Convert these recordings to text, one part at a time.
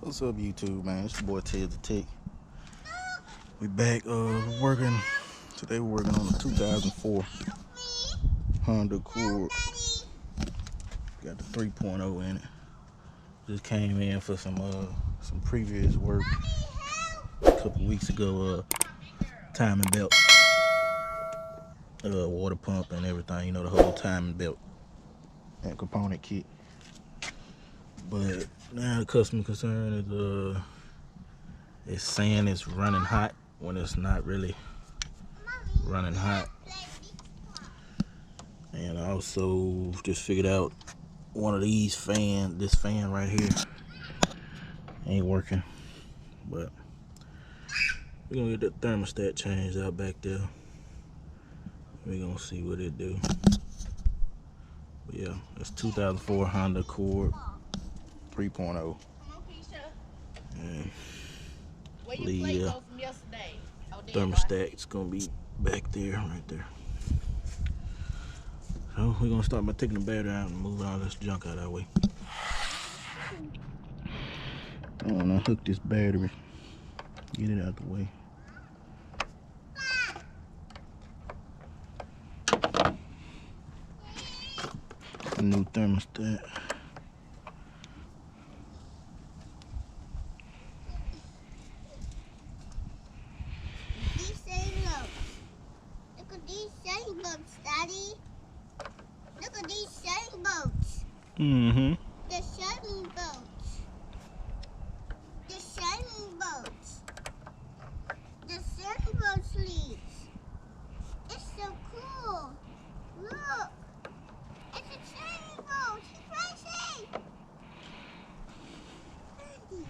What's up, YouTube, man? It's your boy Ted the Tech. We back working. Today we're working on a 2004 Honda Accord. Got the 3.0 in it. Just came in for some previous work a couple weeks ago. Timing belt, water pump, and everything. You know, the whole timing belt and component kit. But now the customer concern is saying it's running hot when it's not really running hot. And I also just figured out one of these this fan right here ain't working. But we're gonna get the thermostat changed out back there. We're gonna see what it do. But yeah, it's 2004 Honda Accord 3.0. And the thermostat is gonna be back there, right there. So we're gonna start by taking the battery out and moving all this junk out of our way. I wanna hook this battery, get it out the way. A new thermostat. Look at these sailboats, Daddy. Look at these sailboats. Mm-hmm. The sailing boats. The sailing boats. The sailing boats leaves. It's so cool. Look. It's a sailing boat. It's crazy. Daddy.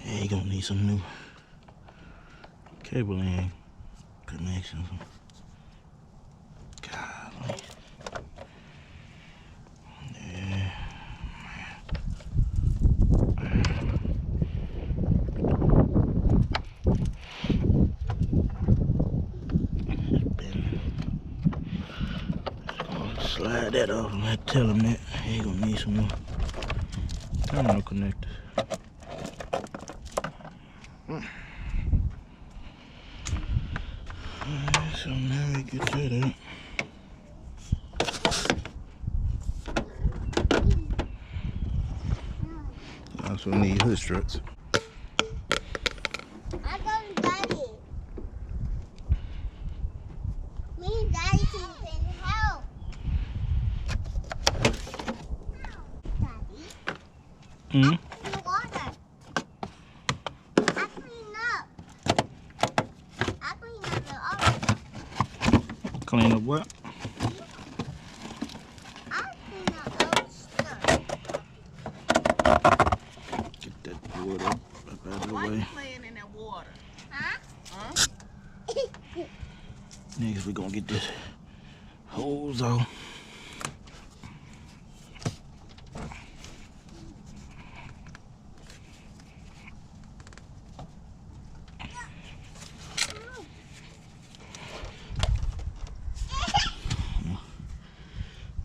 Yeah, you're gonna need some new cabling connections. Golly. Yeah. Slide that off and I tell him that you're gonna need some new terminal connectors. Alright, so now we get that out. You also need hood struts. I go to Daddy. Me and Daddy can help. Daddy, Hmm? the water. I clean up. I clean up the ocean. Clean up what? I clean up those stuff. Get that wood up out of the Why way. you playing in that water? Huh? Huh? Next, we're gonna get this hose off.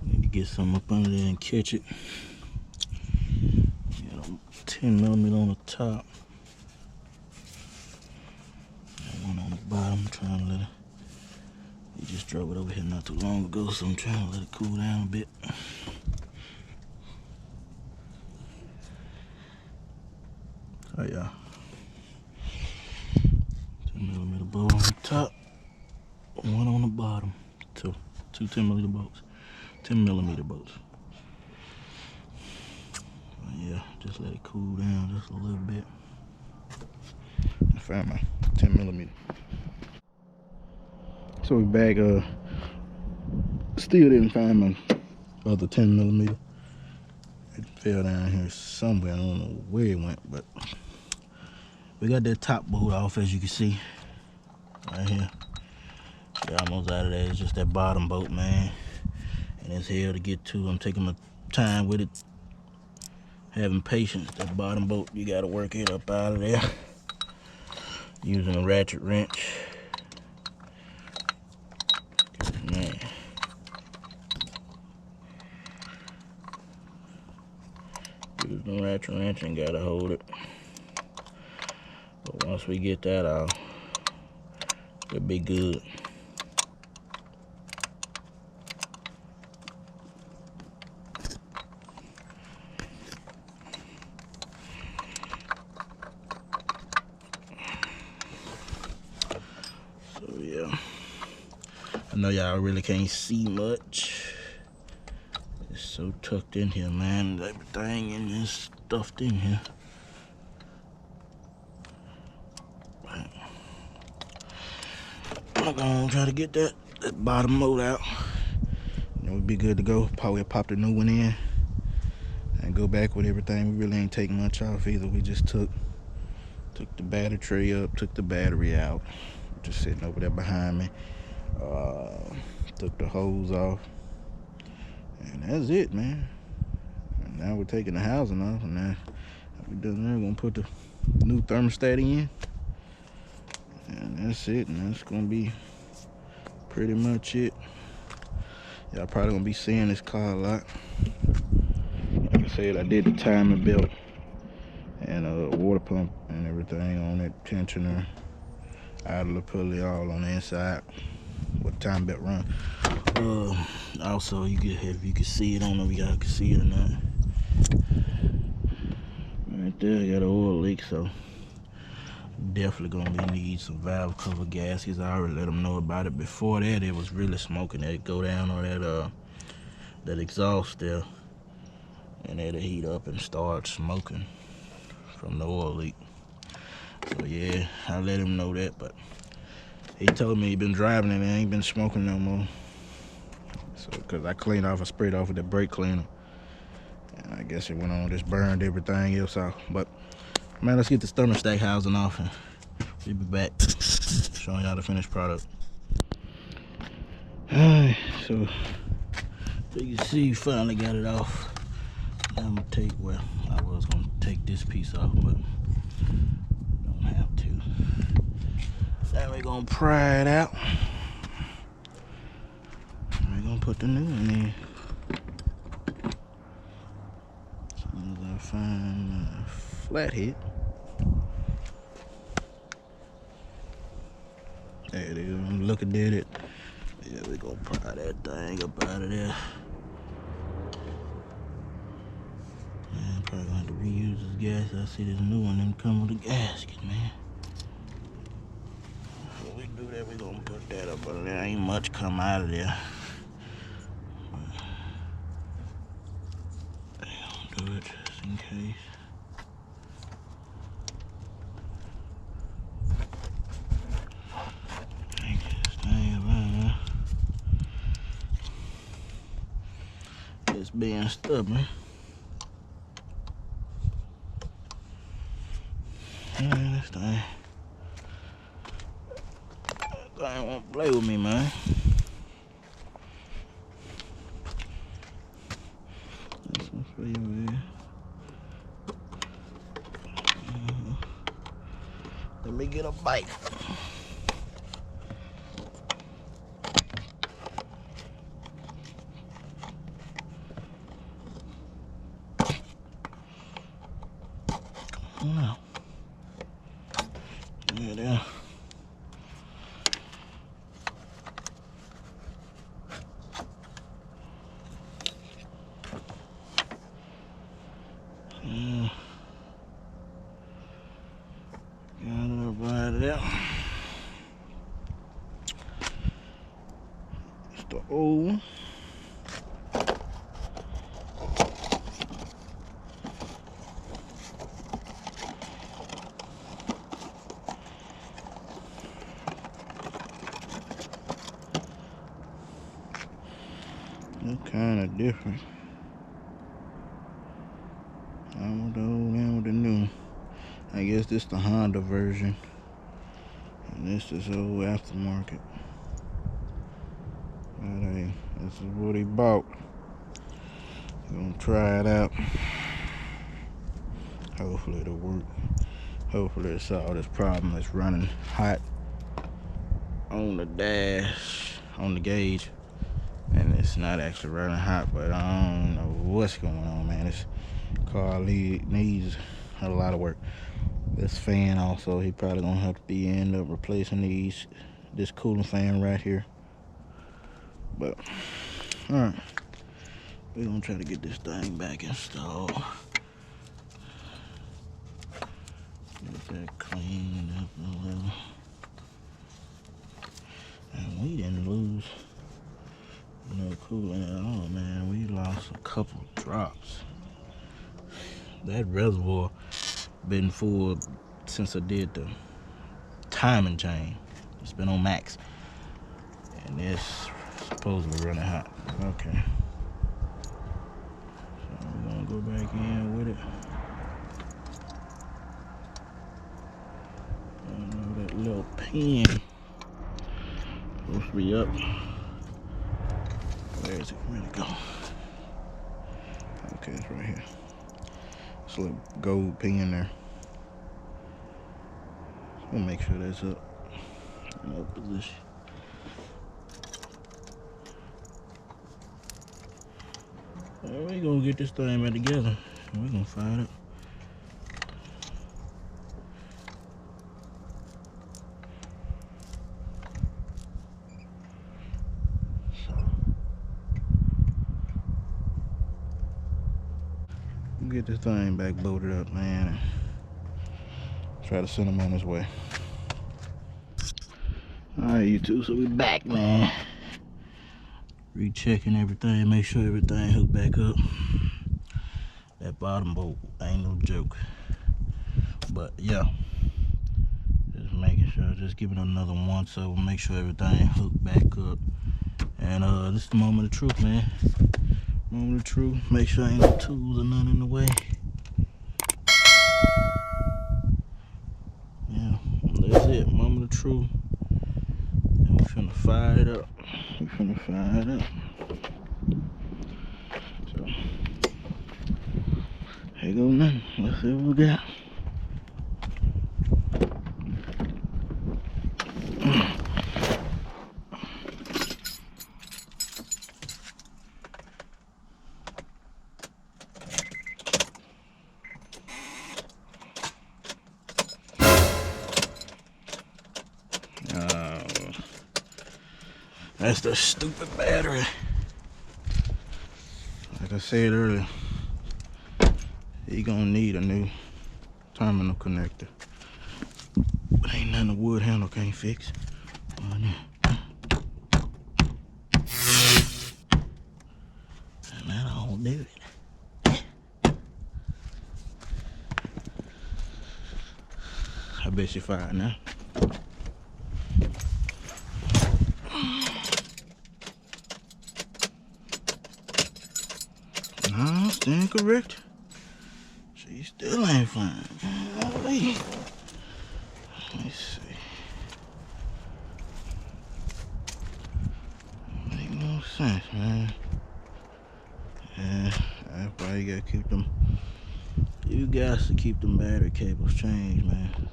Need to get something up under there and catch it. Got a 10mm on the top. Got one on the bottom. Trying to let it. We just drove it over here not too long ago, so I'm trying to let it cool down a bit. So yeah, 10mm bolt on the top, one on the bottom. Two 10mm bolts, 10mm bolts. But yeah, just let it cool down just a little bit. I found my 10mm. So we back. Still didn't find my other 10mm. It fell down here somewhere. I don't know where it went, but we got that top bolt off, as you can see right here. We're almost out of there. It's just that bottom bolt, man. and it's hell to get to. I'm taking my time with it, having patience. That bottom bolt, you gotta work it up out of there using a ratchet wrench. Man. Using a ratchet wrench and gotta hold it. But once we get that out, it'll be good. So yeah, I know y'all really can't see much. It's so tucked in here, man. Everything in this stuffed in here. I'm gonna try to get that bottom mold out. And we'll be good to go. Probably pop the new one in and go back with everything. We really ain't take much off either. We just took the battery tray up, took the battery out. Just sitting over there behind me. Took the hose off. And that's it, man. And now we're taking the housing off, and now we done there, we're gonna put the new thermostat in. And that's it, and that's gonna be pretty much it. Y'all probably gonna be seeing this car a lot. Like I said, I did the timing belt and a water pump and everything on it, tensioner, idler pulley, all on the inside with the time belt run. Also, if you can see it, I don't know if y'all can see it or not. Right there, got an oil leak, so definitely gonna need some valve cover gaskets. I already let them know about it. Before that, it was really smoking. It'd go down on that exhaust there, and it'll heat up and start smoking from the oil leak. So yeah, I let him know that, but he told me he been driving it and ain't been smoking no more. So, cause I cleaned off, I sprayed off with the brake cleaner, and I guess it went on, just burned everything else off. But man, let's get the thermostat housing off, and we'll be back showing y'all the finished product. Alright, so you can see, finally got it off. Now I'm gonna take, well, I was gonna take this piece off, but don't have to. Now we're gonna pry it out. We're gonna put the new one in. As soon as I find a flathead. There it is. I'm looking at it. Yeah, we're gonna pry that thing up out of there. Man, probably gonna have to reuse this gas. I see this new one didn't come with a gasket, man. When we do that, we're gonna put that up under there. Ain't much come out of there. Do it just in case. Take this thing about there. It's being stubborn. Yeah, this thing won't play with me, man. That's some for you, man. Let me get a bite. Wow. Yeah, there. Yeah. Got it up right there. It's the old one. They're kind of different. I'm with the old and with the new. I guess this is the Honda version, and this is old aftermarket. Alright, this is what he bought. We're gonna try it out. Hopefully it'll work. Hopefully it'll solve this problem. It's running hot on the dash, on the gauge, and it's not actually running hot, but I don't know what's going on, man. This car needs a lot of work. This fan also, he probably gonna have to end up replacing this cooling fan right here. But alright, we're gonna try to get this thing back installed. Get that cleaned up a little. And we didn't lose no coolant at all, man. We lost a couple drops. That reservoir been full since I did the timing chain. It's been on max, and it's supposedly running hot. Okay, so we're gonna go back in with it. I know that little pin supposed to be up. Where is it? Where'd it go? Okay, it's right here. It's a little gold pin there. We'll make sure that's up in that position. We're gonna get this thing back together. We're gonna fire it up. Get this thing back bolted up, man. Try to send him on his way. Alright, you two, so we back, man. Rechecking everything, make sure everything hooked back up. That bottom bolt ain't no joke. But yeah, just making sure, just giving it another once over, make sure everything hooked back up. And this is the moment of truth, man. Moment of truth. Make sure ain't no tools or none in the way. Yeah, that's it. Moment of truth. And we're finna fire it up. We're finna fire it up. So, here go nothing. Let's see what we got. That's the stupid battery. Like I said earlier, you're gonna need a new terminal connector. But ain't nothing a wood handle can't fix. And that don't do it. I bet you're fine now. No, stand correct. She still ain't fine. Let me see. Make no sense, man. Yeah, that's why you gotta keep them. You guys to keep them battery cables changed, man.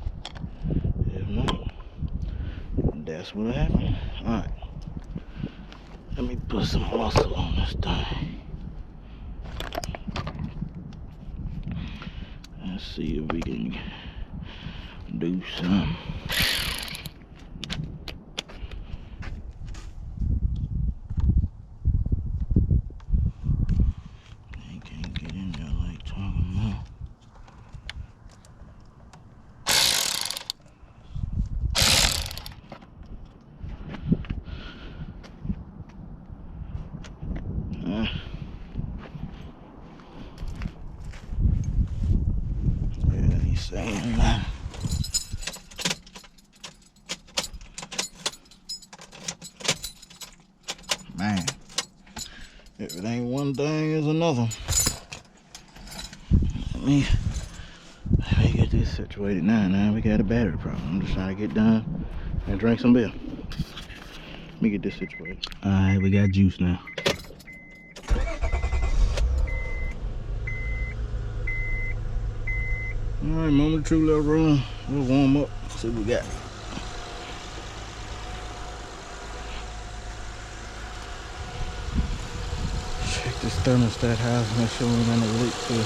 If not, that's what happened. Alright. Let me put some muscle on this thing. Let's see if we can do some. They can't get in there like talking about. Saying that. Man, if it ain't one thing, it's another. Let me get this situated now. Now we got a battery problem. I'm just trying to get done and drink some beer. me get this situated. Alright, we got juice now. Alright, moment of truth, little room. We'll warm up, see what we got. Check this thermostat house, make sure we ain't got no leak too.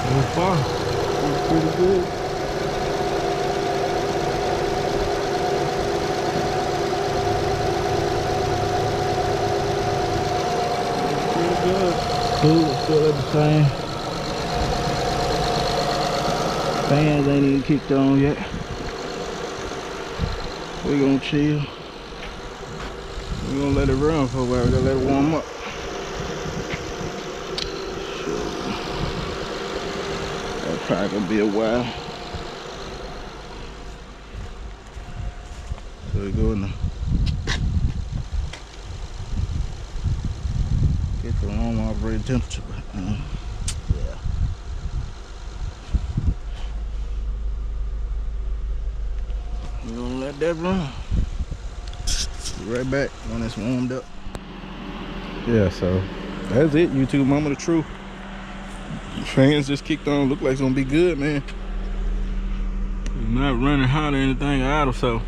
So far, it's pretty good. Pretty good. Cool, still at the same. Fans ain't even kicked on yet. We're gonna chill. We're gonna let it run for a while. We're gonna let it warm up. That's probably gonna be a while. So we go in the get the normal operating temperature, but yeah. We're gonna let that run. Be right back when it's warmed up. Yeah, so that's it, YouTube. Moment of truth. Fans just kicked on. Look like it's gonna be good, man. It's not running hot or anything idle, so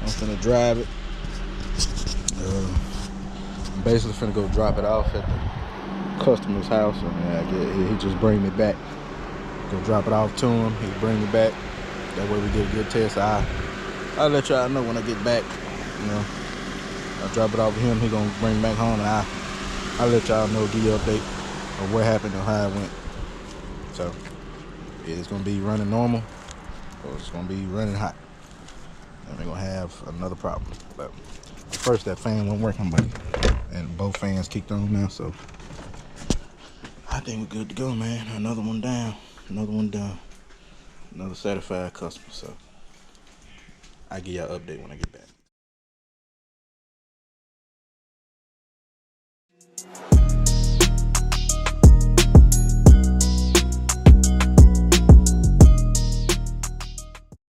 I'm finna drive it. I'm basically finna go drop it off at the customer's house, and he just bring me back. Go drop it off to him. He bring me back. That way we get a good test. I'll let y'all know when I get back. You know, I'll drop it off to him. He gonna bring it back home, and I'll let y'all know, give you an update of what happened or how it went. So it's gonna be running normal, or it's gonna be running hot, and we're gonna have another problem. But first, that fan wasn't working, buddy, and both fans kicked on now, so I think we're good to go, man. Another one down, another one done, another satisfied customer. So I'll give y'all an update when I get back.